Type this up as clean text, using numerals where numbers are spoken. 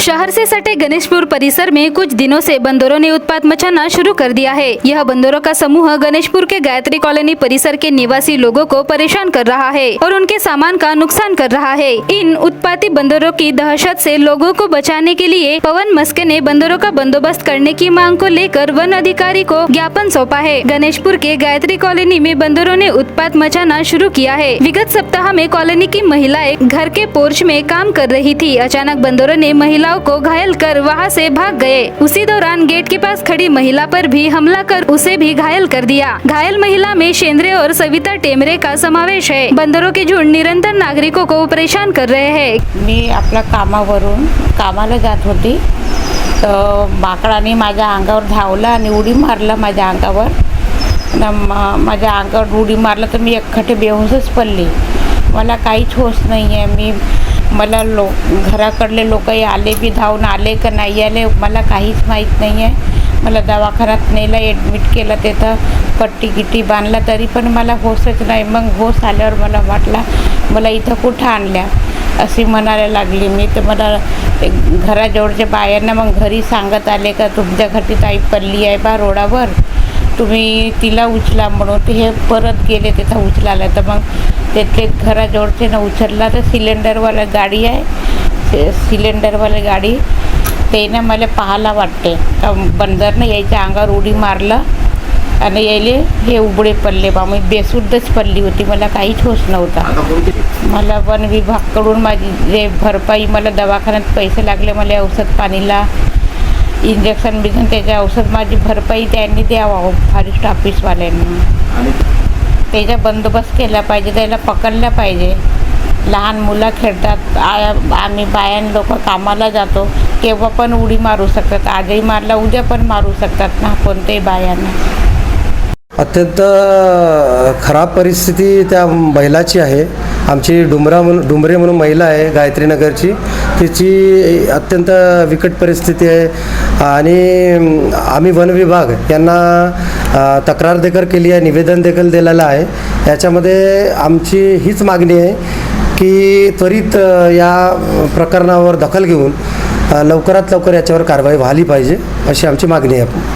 शहर से सटे गणेशपुर परिसर में कुछ दिनों से बंदरों ने उत्पात मचाना शुरू कर दिया है। यह बंदरों का समूह गणेशपुर के गायत्री कॉलोनी परिसर के निवासी लोगों को परेशान कर रहा है और उनके सामान का नुकसान कर रहा है। इन उत्पाती बंदरों की दहशत से लोगों को बचाने के लिए पवन मस्के ने बंदरों का बंदोबस्त करने की मांग को लेकर वन अधिकारी को ज्ञापन सौंपा है। गणेशपुर के गायत्री कॉलोनी में बंदरों ने उत्पात मचाना शुरू किया है। विगत सप्ताह में कॉलोनी की महिलाएं घर के पोर्च में काम कर रही थी। अचानक बंदरों ने महिलाओं को घायल कर वहां से भाग गए। उसी दौरान गेट के पास खड़ी महिला पर भी हमला कर उसे भी घायल कर दिया। घायल महिला में शेंद्रे और सविता टेमरे का समावेश है। बंदरों के झुंड निरंतर नागरिकों को परेशान कर रहे हैं। मी आपल्या कामावरून कामाला जात होती तर माकडाने माझ्या अंगावर धावला आणि उडी मारला माझ्या अंगावर। माझ्या अंगावर उडी मारला तर मी एकखटे बेहोशच पडली। मला काहीच होश नाही आहे। मला घराकडले लोक आले बी धावून आले का नाही आले मला काहीच माहीत नाही आहे। मला दवाखान्यात नेलं, ॲडमिट केलं, तिथं पट्टी गिट्टी बांधला तरी पण मला होशच नाही। मग होश आल्यावर मला वाटला मला इथं कुठं आणल्या अशी म्हणायला लागली मी। तर मला घराजवळच्या बायांना मग घरी सांगत आले का तुमच्या घरी ताई पडली आहे बा रोडावर, तुम्ही तिला उचला म्हणून। ते हे परत गेले तिथं उचलायला तर मग त्यातले घराजवळचे न उचलला तर सिलेंडरवाला गाडी आहे, सिलेंडरवाली गाडी ते ना मला पाहायला वाटते का बंदरनं यायच्या अंगावर उडी मारलं आणि यायले हे उबडे पडले बा। मी बेशुद्धच पडली होती, मला काहीच होश नव्हता। मला वन विभागाकडून माझी जे भरपाई मला दवाखान्यात पैसे लागले, मला औषध पाणीला इंजेक्शन बिजन त्याच्या औषध माझी भरपाई त्यांनी द्यावा फॉरेस्ट ऑफिसवाल्यांनी। त्याचा बंदोबस्त केला पाहिजे, त्याला पकडलं पाहिजे। लहान मुलं खेळतात, आम्ही बायां लोक कामाला जातो केव्हा पण उडी मारू शकतात। आजही मारला उद्या पण मारू शकतात ना कोणत्याही बायांना। अत्यंत खराब परिस्थिती त्या महिलाची आहे। आमची डुमरे म्हणून महिला आहे गायत्री नगरची, तिची अत्यंत विकट परिस्थिती आहे आणि आम्ही वन विभाग यांना तक्रार देखील केली आहे, निवेदन देखील दिलेलं आहे। याच्यामध्ये आमची हीच मागणी आहे की त्वरित या प्रकरणावर दखल घेऊन लवकरात लवकर याच्यावर कारवाई व्हायला पाहिजे अशी आमची मागणी आहे।